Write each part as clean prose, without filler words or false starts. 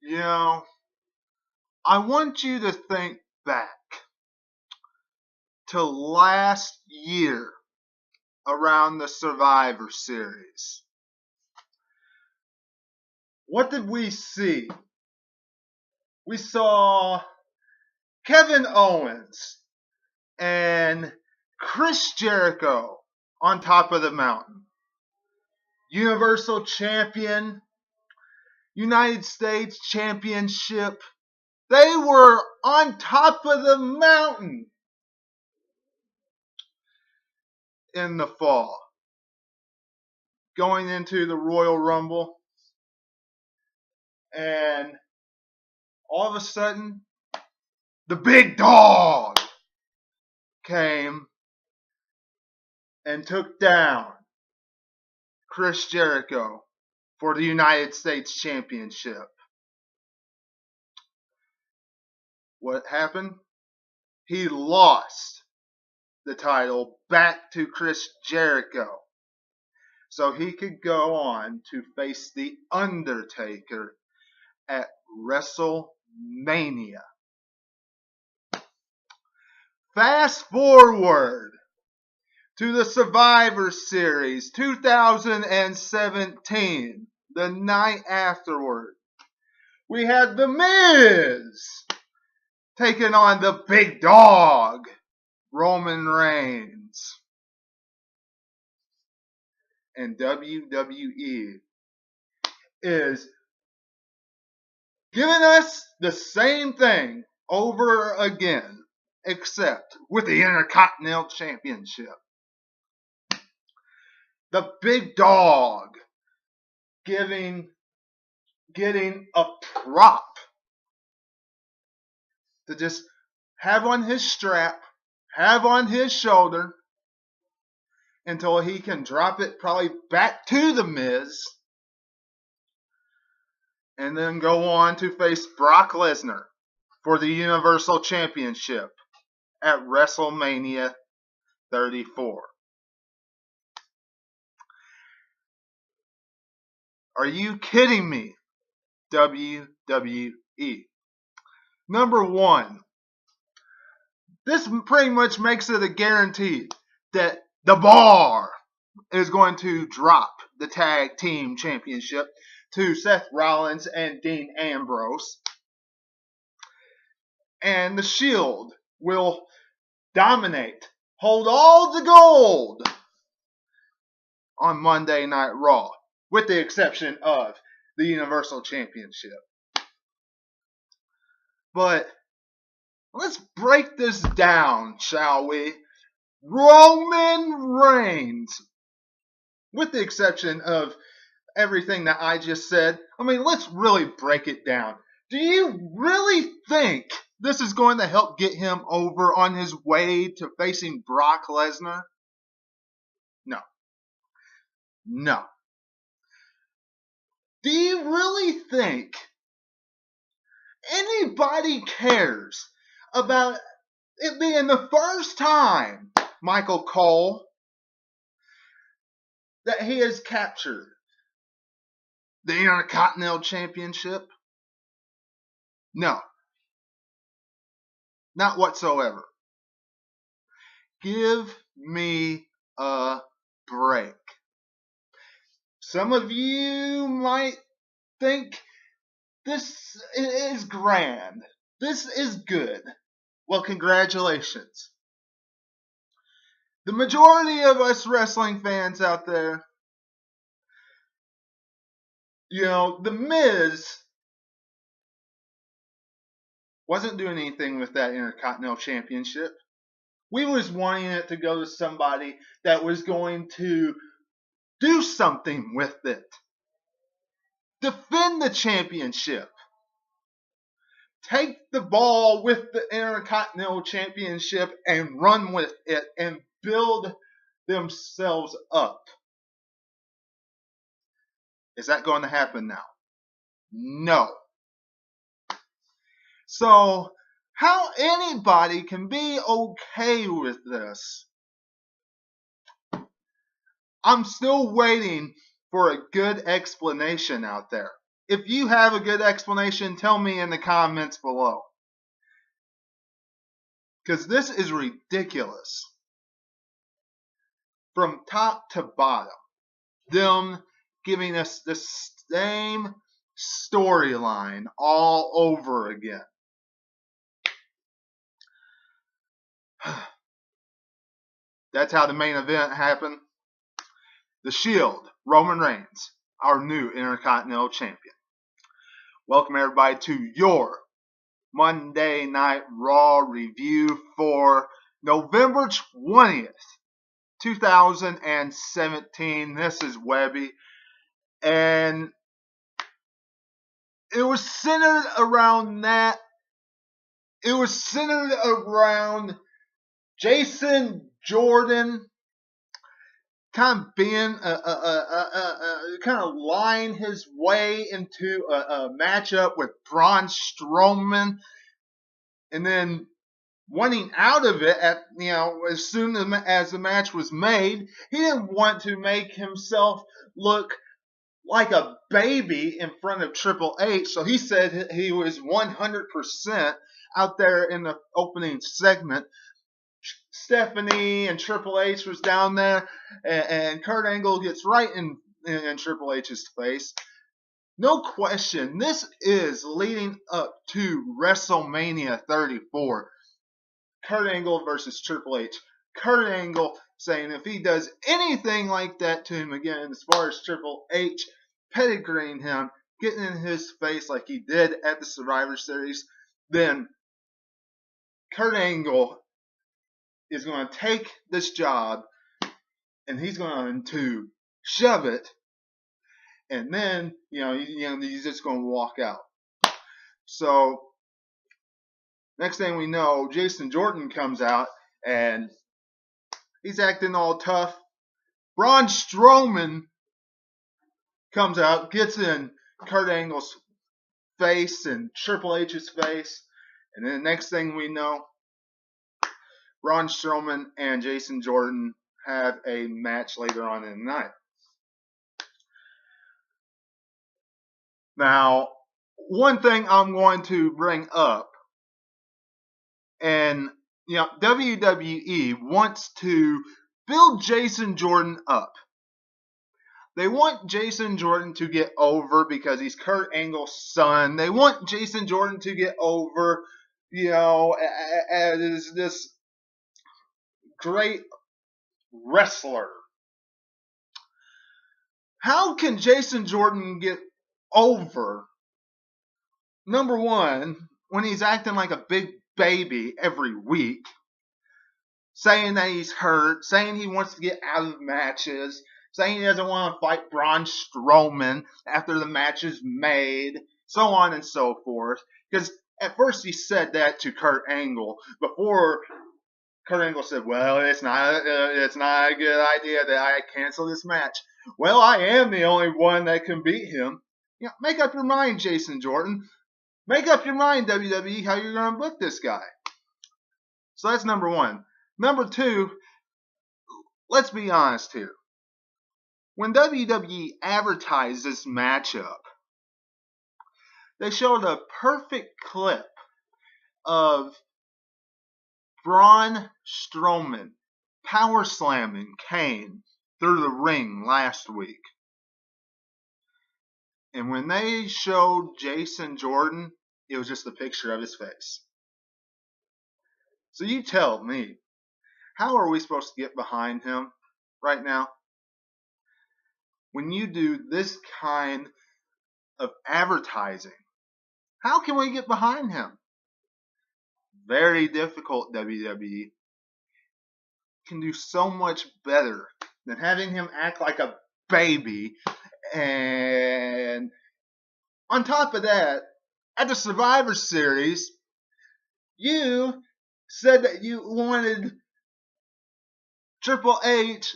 You know, I want you to think back to last year around the Survivor Series. What did we see? We saw Kevin Owens and Chris Jericho on top of the mountain. Universal Champion, United States Championship. They were on top of the mountain in the fall. Going into the Royal Rumble. And all of a sudden, the big dog came and took down Chris Jericho for the United States Championship. What happened? He lost the title back to Chris Jericho so he could go on to face The Undertaker at WrestleMania. Fast forward to the Survivor Series 2017, the night afterward. We had The Miz taking on the big dog, Roman Reigns. And WWE is giving us the same thing over again, except with the Intercontinental Championship. The big dog getting a prop to just have on his strap, have on his shoulder, until he can drop it probably back to The Miz, and then go on to face Brock Lesnar for the Universal Championship at WrestleMania 34. Are you kidding me, WWE? Number one, this pretty much makes it a guarantee that the Bar is going to drop the Tag Team Championship to Seth Rollins and Dean Ambrose. And the Shield will dominate, hold all the gold on Monday Night Raw, with the exception of the Universal Championship. But let's break this down, shall we? Roman Reigns, with the exception of everything that I just said. I mean, let's really break it down. Do you really think this is going to help get him over on his way to facing Brock Lesnar? No. No. Do you really think anybody cares about it being the first time, Michael Cole, that he has captured the Intercontinental Championship? No. Not whatsoever. Give me a break. Some of you might think this is grand. This is good. Well, congratulations. The majority of us wrestling fans out there, The Miz wasn't doing anything with that Intercontinental Championship. We was wanting it to go to somebody that was going to do something with it. Defend the championship. Take the ball with the Intercontinental Championship and run with it and build themselves up. Is that going to happen now? No. So, how anybody can be okay with this? I'm still waiting for a good explanation out there. If you have a good explanation, tell me in the comments below. Because this is ridiculous. From top to bottom. Them giving us the same storyline all over again. That's how the main event happened. The Shield, Roman Reigns, our new Intercontinental Champion. Welcome everybody to your Monday Night Raw review for November 20th, 2017. This is Webby. And it was centered around that. It was centered around Jason Jordan kind of being kind of lying his way into a matchup with Braun Strowman, and then wanting out of it at as soon as the match was made. He didn't want to make himself look like a baby in front of Triple H, so he said he was 100% out there in the opening segment. Stephanie and Triple H was down there, and Kurt Angle gets right in Triple H's face. No question, this is leading up to WrestleMania 34. Kurt Angle versus Triple H. Kurt Angle saying if he does anything like that to him again, as far as Triple H pedigreeing him, getting in his face like he did at the Survivor Series, then Kurt Angle is going to take this job and he's going to shove it, and then he's just going to walk out. So next thing we know, Jason Jordan comes out and he's acting all tough. Braun Strowman comes out, gets in Kurt Angle's face and Triple H's face, and then the next thing we know, Braun Strowman and Jason Jordan have a match later on in the night. Now, one thing I'm going to bring up, and WWE wants to build Jason Jordan up. They want Jason Jordan to get over because he's Kurt Angle's son. They want Jason Jordan to get over, as this great wrestler. How can Jason Jordan get over, number one, when he's acting like a big baby every week, saying that he's hurt, saying he wants to get out of matches, saying he doesn't want to fight Braun Strowman after the match is made, so on and so forth. Because at first he said that to Kurt Angle before Kurt Angle said, well, it's not a good idea that I cancel this match. Well, I am the only one that can beat him. Make up your mind, Jason Jordan. Make up your mind, WWE, how you're going to book this guy. So that's number one. Number two, let's be honest here. When WWE advertised this matchup, they showed a perfect clip of Braun Strowman power slamming Kane through the ring last week. And when they showed Jason Jordan, it was just a picture of his face. So you tell me, how are we supposed to get behind him right now? When you do this kind of advertising, how can we get behind him? Very difficult, WWE. Can do so much better than having him act like a baby. And on top of that, at the Survivor Series, you said that you wanted Triple H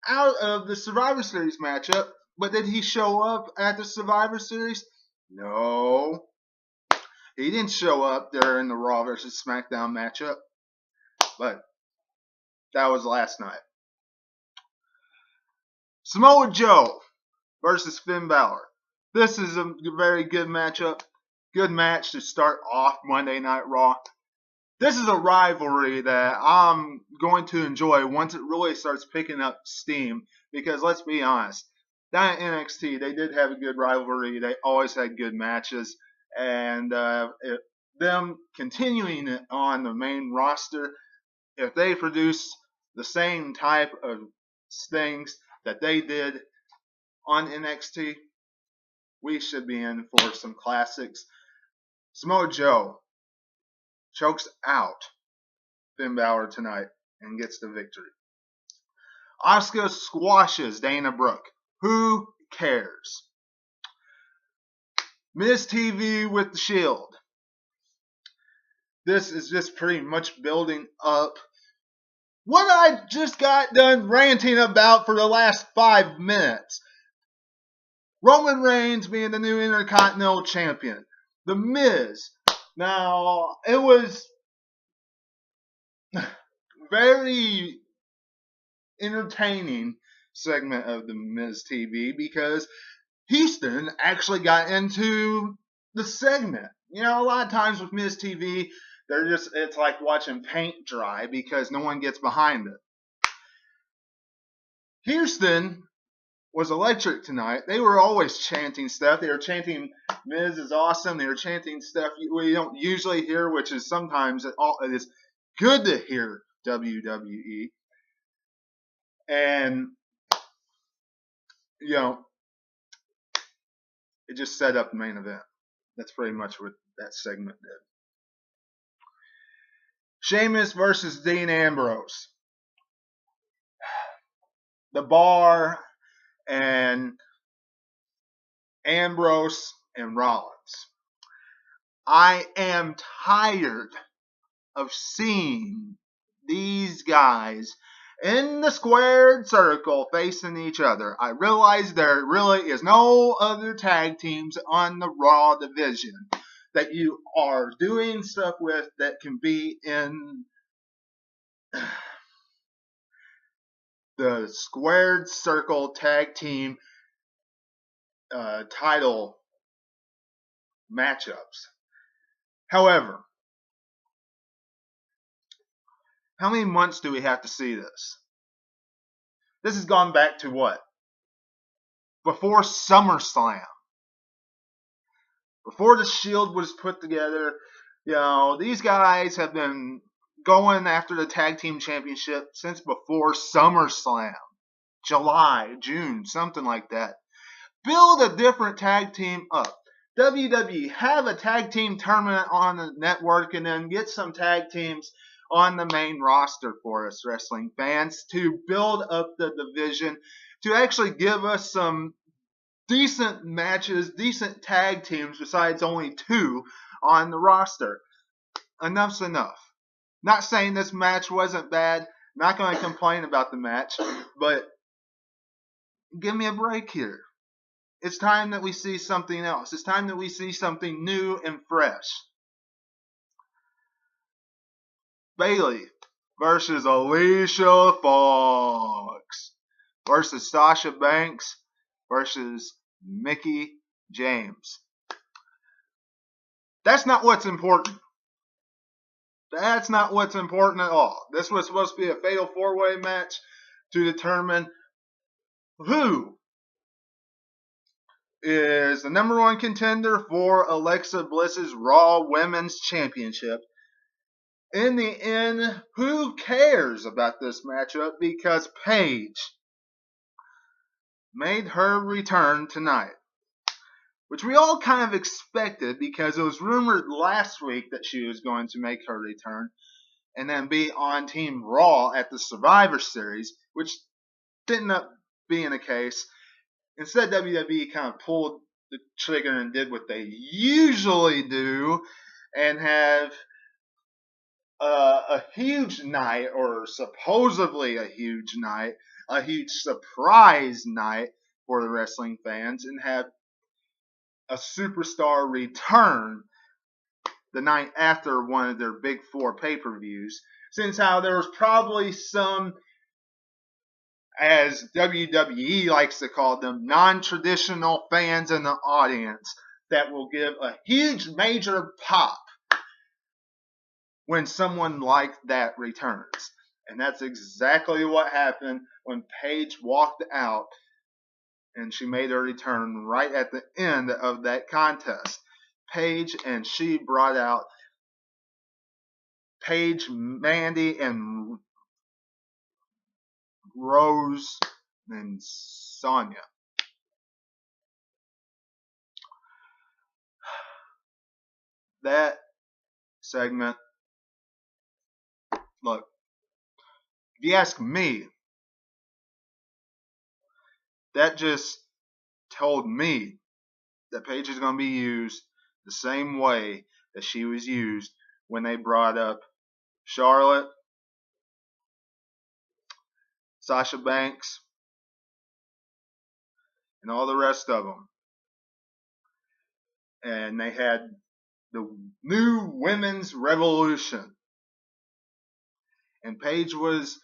out of the Survivor Series matchup, but did he show up at the Survivor Series? No. He didn't show up during the Raw versus SmackDown matchup, but that was last night. Samoa Joe versus Finn Balor. This is a very good matchup. Good match to start off Monday Night Raw. This is a rivalry that I'm going to enjoy once it really starts picking up steam. Because let's be honest, down at NXT, they did have a good rivalry. They always had good matches. And them continuing it on the main roster, if they produce the same type of things that they did on NXT, we should be in for some classics. Samoa Joe chokes out Finn Balor tonight and gets the victory. Asuka squashes Dana Brooke. Who cares? Miz TV with the Shield. This is just pretty much building up what I just got done ranting about for the last 5 minutes. Roman Reigns being the new Intercontinental Champion. The Miz. Now, it was very entertaining segment of the Miz TV because Houston actually got into the segment. You know, a lot of times with Miz TV, it's like watching paint dry because no one gets behind it. Houston was electric tonight. They were always chanting stuff. They were chanting Miz is awesome. They were chanting stuff we don't usually hear, which is sometimes it is good to hear WWE. And, you know, it just set up the main event. That's pretty much what that segment did. Sheamus versus Dean Ambrose. The Bar and Ambrose and Rollins. I am tired of seeing these guys in the squared circle facing each other. I realize there really is no other tag teams on the Raw division that you are doing stuff with that can be in the squared circle tag team title matchups. However, how many months do we have to see this? This has gone back to what? Before SummerSlam. Before the Shield was put together, you know, these guys have been going after the tag team championship since before SummerSlam. July, June, something like that. Build a different tag team up. WWE, have a tag team tournament on the network and then get some tag teams on the main roster for us wrestling fans to build up the division, to actually give us some decent matches, decent tag teams besides only 2 on the roster. Enough's enough. Not saying this match wasn't bad. Not going to complain about the match, but give me a break here. It's time that we see something else. It's time that we see something new and fresh. Bayley versus Alicia Fox versus Sasha Banks versus Mickie James. That's not what's important. That's not what's important at all. This was supposed to be a fatal 4-way match to determine who is the number 1 contender for Alexa Bliss's Raw Women's Championship. In the end, who cares about this matchup because Paige made her return tonight, which we all kind of expected because it was rumored last week that she was going to make her return and then be on Team Raw at the Survivor Series, which didn't end up being the case. Instead, WWE kind of pulled the trigger and did what they usually do and have a huge night, or supposedly a huge night, a huge surprise night for the wrestling fans, and have a superstar return the night after one of their big 4 pay-per-views. Since how there was probably some as WWE likes to call them, non-traditional fans in the audience that will give a huge major pop when someone like that returns. And that's exactly what happened when Paige walked out and she made her return right at the end of that contest. Paige, and she brought out Paige, Mandy, and Rose, and Sonya. That segment, look, if you ask me, that just told me that Paige is going to be used the same way that she was used when they brought up Charlotte, Sasha Banks, and all the rest of them. And they had the new women's revolution. And Paige was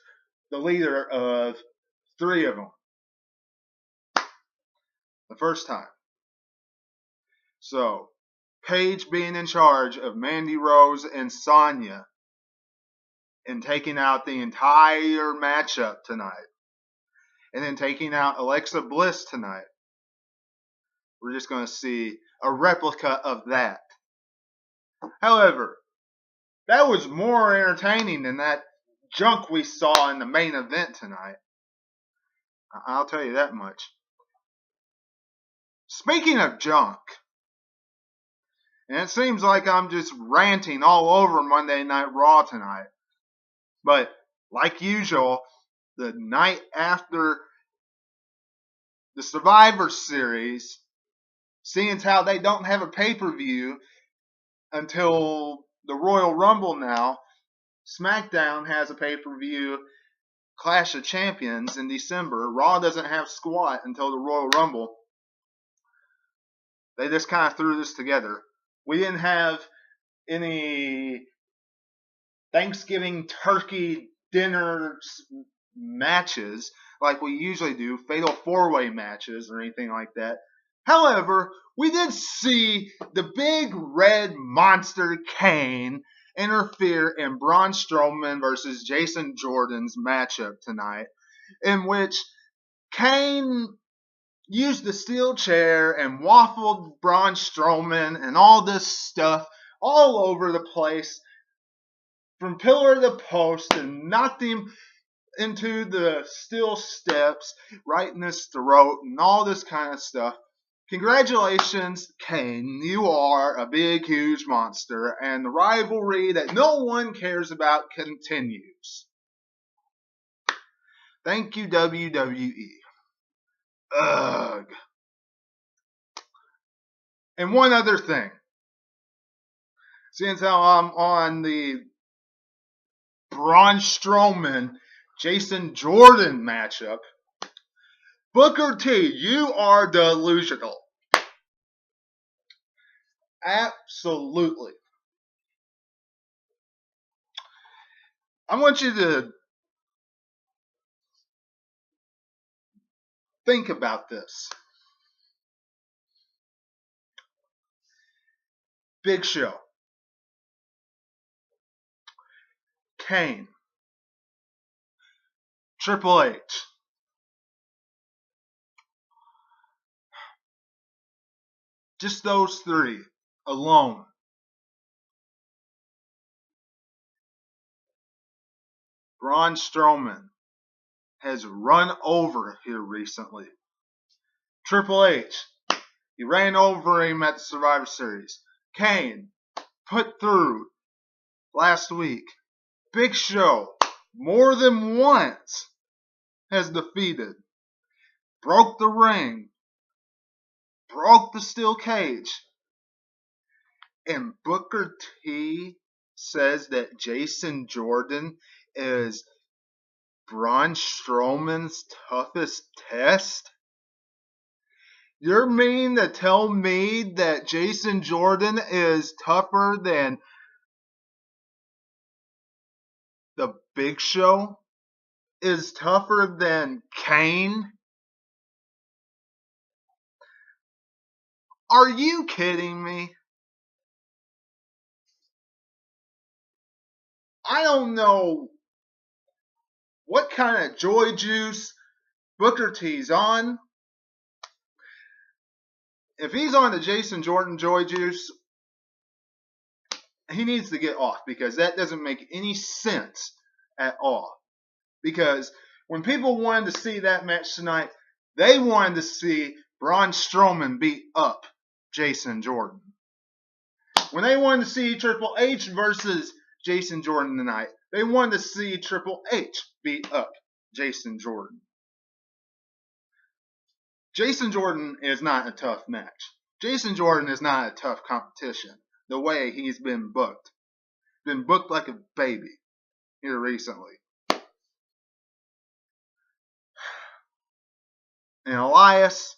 the leader of 3 of them the first time. So, Paige being in charge of Mandy Rose and Sonya and taking out the entire matchup tonight. And then taking out Alexa Bliss tonight. We're just going to see a replica of that. However, that was more entertaining than that junk we saw in the main event tonight. I'll tell you that much. Speaking of junk, and it seems like I'm just ranting all over Monday Night Raw tonight, but like usual, the night after the Survivor Series, seeing as how they don't have a pay-per-view until the Royal Rumble now, SmackDown has a pay-per-view Clash of Champions in December. Raw doesn't have squat until the Royal Rumble. They just kind of threw this together. We didn't have any Thanksgiving turkey dinner matches like we usually do, fatal 4-way matches or anything like that. However, we did see the big red monster Kane interfere in Braun Strowman versus Jason Jordan's matchup tonight, in which Kane used the steel chair and waffled Braun Strowman and all this stuff all over the place from pillar to post and knocked him into the steel steps right in his throat and all this kind of stuff. Congratulations, Kane. You are a big, huge monster, and the rivalry that no one cares about continues. Thank you, WWE. Ugh. And one other thing. Since how I'm on the Braun Strowman, Jason Jordan matchup, Booker T, you are delusional. Absolutely. I want you to think about this. Big Show, Kane, Triple H, just those 3 alone. Braun Strowman has run over here recently. Triple H, he ran over him at the Survivor Series. Kane, put through last week. Big Show, more than once, has defeated. Broke the ring. Broke the steel cage. And Booker T says that Jason Jordan is Braun Strowman's toughest test? You're mean to tell me that Jason Jordan is tougher than the Big Show? is tougher than Kane? Are you kidding me? I don't know what kind of joy juice Booker T's on. If he's on the Jason Jordan joy juice, he needs to get off because that doesn't make any sense at all. Because when people wanted to see that match tonight, they wanted to see Braun Strowman beat up Jason Jordan. When they wanted to see Triple H versus Jason Jordan tonight, they wanted to see Triple H beat up Jason Jordan. Jason Jordan is not a tough match. Jason Jordan is not a tough competition the way he's been booked. Been booked like a baby here recently. And Elias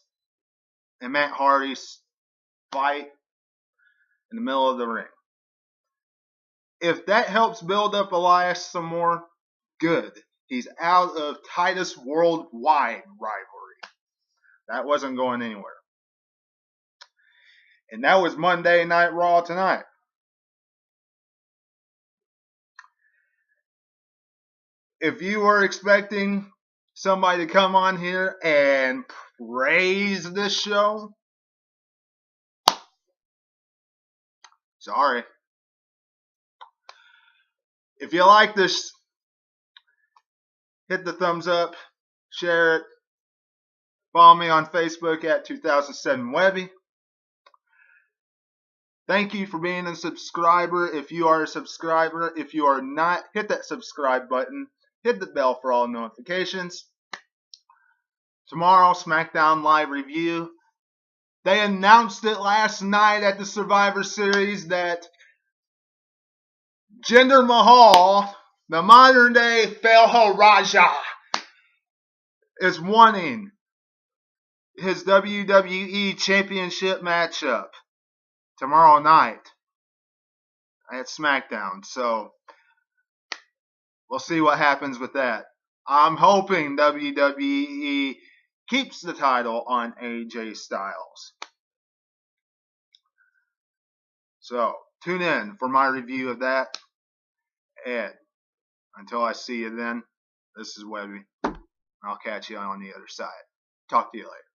and Matt Hardy's fight in the middle of the ring. If that helps build up Elias some more, good. He's out of Titus Worldwide rivalry. That wasn't going anywhere. And that was Monday Night Raw tonight. If you were expecting somebody to come on here and praise this show, sorry. If you like this, hit the thumbs up, share it, follow me on Facebook at 2007 Webby. Thank you for being a subscriber. If you are a subscriber, if you are not, hit that subscribe button. Hit the bell for all notifications. Tomorrow, SmackDown Live review. They announced it last night at the Survivor Series that Jinder Mahal, the modern day Fail Raja, is wanting his WWE Championship matchup tomorrow night at SmackDown. So we'll see what happens with that. I'm hoping WWE keeps the title on AJ Styles. So tune in for my review of that. And until I see you then, this is Webby. I'll catch you on the other side. Talk to you later.